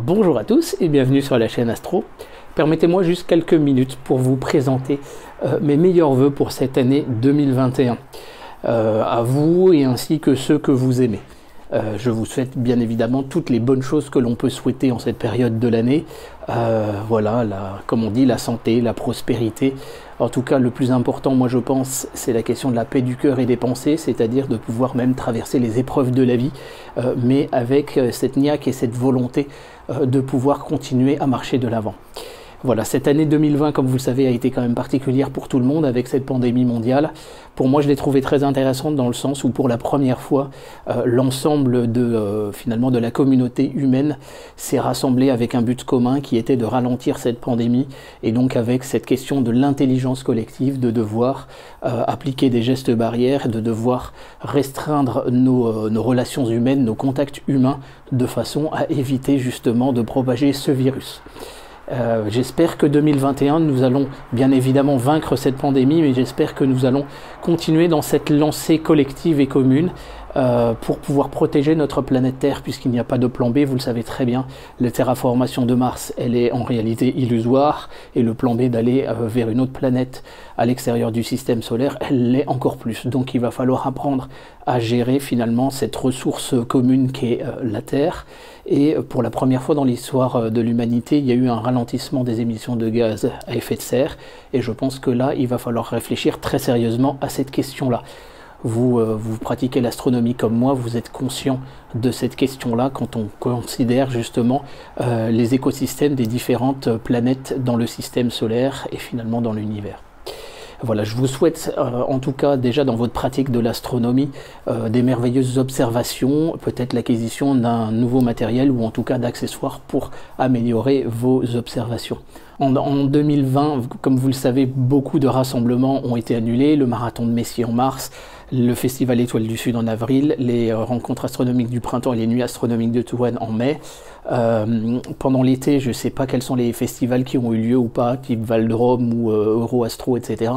Bonjour à tous et bienvenue sur la chaîne Astro. Permettez-moi juste quelques minutes pour vous présenter mes meilleurs vœux pour cette année 2021. À vous et ainsi que ceux que vous aimez. Je vous souhaite bien évidemment toutes les bonnes choses que l'on peut souhaiter en cette période de l'année. Voilà, comme on dit, la santé, la prospérité. En tout cas, le plus important, moi je pense, c'est la question de la paix du cœur et des pensées, c'est-à-dire de pouvoir même traverser les épreuves de la vie, mais avec cette niaque et cette volonté de pouvoir continuer à marcher de l'avant. Voilà, cette année 2020, comme vous le savez, a été quand même particulière pour tout le monde avec cette pandémie mondiale. Pour moi, je l'ai trouvée très intéressante dans le sens où pour la première fois, l'ensemble finalement de la communauté humaine s'est rassemblé avec un but commun qui était de ralentir cette pandémie et donc avec cette question de l'intelligence collective, de devoir appliquer des gestes barrières, de devoir restreindre nos relations humaines, nos contacts humains de façon à éviter justement de propager ce virus. J'espère que 2021, nous allons bien évidemment vaincre cette pandémie, mais j'espère que nous allons continuer dans cette lancée collective et commune pour pouvoir protéger notre planète Terre, puisqu'il n'y a pas de plan B, vous le savez très bien. La terraformation de Mars, elle est en réalité illusoire, et le plan B d'aller vers une autre planète à l'extérieur du système solaire, elle l'est encore plus. Donc il va falloir apprendre à gérer finalement cette ressource commune qu'est la Terre. Et pour la première fois dans l'histoire de l'humanité, il y a eu un ralentissement des émissions de gaz à effet de serre. Et je pense que là, il va falloir réfléchir très sérieusement à cette question-là. Vous pratiquez l'astronomie comme moi, vous êtes conscient de cette question-là quand on considère justement les écosystèmes des différentes planètes dans le système solaire et finalement dans l'univers. Voilà, je vous souhaite en tout cas déjà dans votre pratique de l'astronomie des merveilleuses observations, peut-être l'acquisition d'un nouveau matériel ou en tout cas d'accessoires pour améliorer vos observations. En 2020, comme vous le savez, beaucoup de rassemblements ont été annulés, le marathon de Messier en mars, le festival Étoiles du Sud en avril, les rencontres astronomiques du printemps et les nuits astronomiques de Touraine en mai. Pendant l'été, je ne sais pas quels sont les festivals qui ont eu lieu ou pas, type Val de Rome ou Euroastro, etc.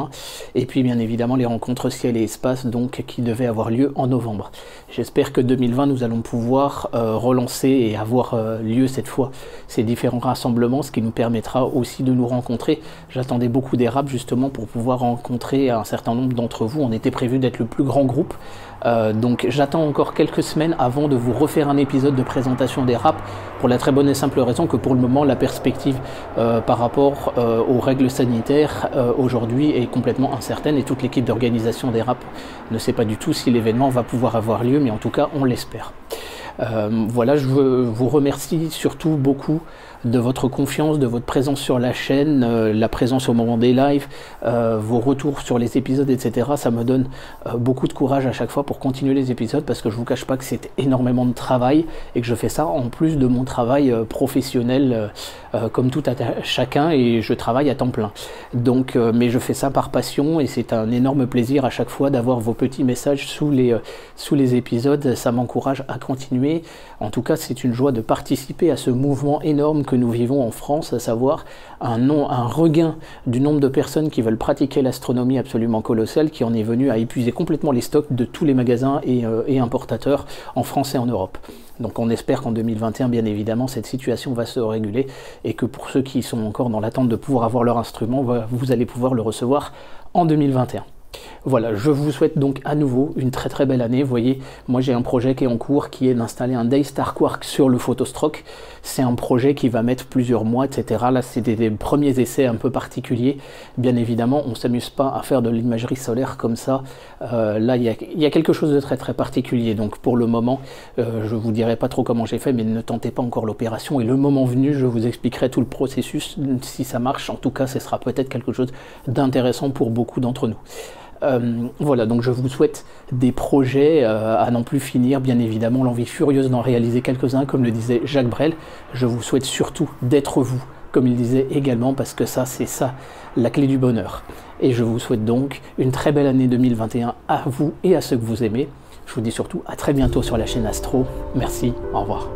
Et puis bien évidemment les rencontres ciel et espace donc, qui devaient avoir lieu en novembre. J'espère que 2020, nous allons pouvoir relancer et avoir lieu cette fois ces différents rassemblements, ce qui nous permettra aussi de nous rencontrer. J'attendais beaucoup des raps justement pour pouvoir rencontrer un certain nombre d'entre vous. On était prévu d'être le plus grand groupe. Donc j'attends encore quelques semaines avant de vous refaire un épisode de présentation des raps pour la très bonne et simple raison que pour le moment la perspective par rapport aux règles sanitaires aujourd'hui est complètement incertaine et toute l'équipe d'organisation des raps ne sait pas du tout si l'événement va pouvoir avoir lieu, mais en tout cas on l'espère. Voilà, je vous remercie surtout beaucoup de votre confiance, de votre présence sur la chaîne, la présence au moment des lives, vos retours sur les épisodes, etc. Ça me donne beaucoup de courage à chaque fois pour continuer les épisodes parce que je vous cache pas que c'est énormément de travail et que je fais ça en plus de mon travail professionnel comme tout à chacun et je travaille à temps plein. Donc, mais je fais ça par passion et c'est un énorme plaisir à chaque fois d'avoir vos petits messages sous les épisodes. Ça m'encourage à continuer. En tout cas, c'est une joie de participer à ce mouvement énorme que nous vivons en France, à savoir un regain du nombre de personnes qui veulent pratiquer l'astronomie absolument colossal, qui en est venu à épuiser complètement les stocks de tous les magasins et importateurs en France et en Europe. Donc on espère qu'en 2021, bien évidemment, cette situation va se réguler et que pour ceux qui sont encore dans l'attente de pouvoir avoir leur instrument, vous allez pouvoir le recevoir en 2021. Voilà, je vous souhaite donc à nouveau une très très belle année. Vous voyez, moi j'ai un projet qui est en cours qui est d'installer un Daystar Quark sur le Photostroke. C'est un projet qui va mettre plusieurs mois, etc. Là, c'est des premiers essais un peu particuliers. Bien évidemment, on ne s'amuse pas à faire de l'imagerie solaire comme ça. Là, il y a quelque chose de très très particulier. Donc pour le moment, je ne vous dirai pas trop comment j'ai fait, mais ne tentez pas encore l'opération. Et le moment venu, je vous expliquerai tout le processus. Si ça marche, en tout cas, ce sera peut-être quelque chose d'intéressant pour beaucoup d'entre nous. Voilà, donc je vous souhaite des projets à n'en plus finir, bien évidemment, l'envie furieuse d'en réaliser quelques-uns, comme le disait Jacques Brel. Je vous souhaite surtout d'être vous, comme il disait également, parce que ça, c'est ça, la clé du bonheur. Et je vous souhaite donc une très belle année 2021 à vous et à ceux que vous aimez. Je vous dis surtout à très bientôt sur la chaîne Astro. Merci, au revoir.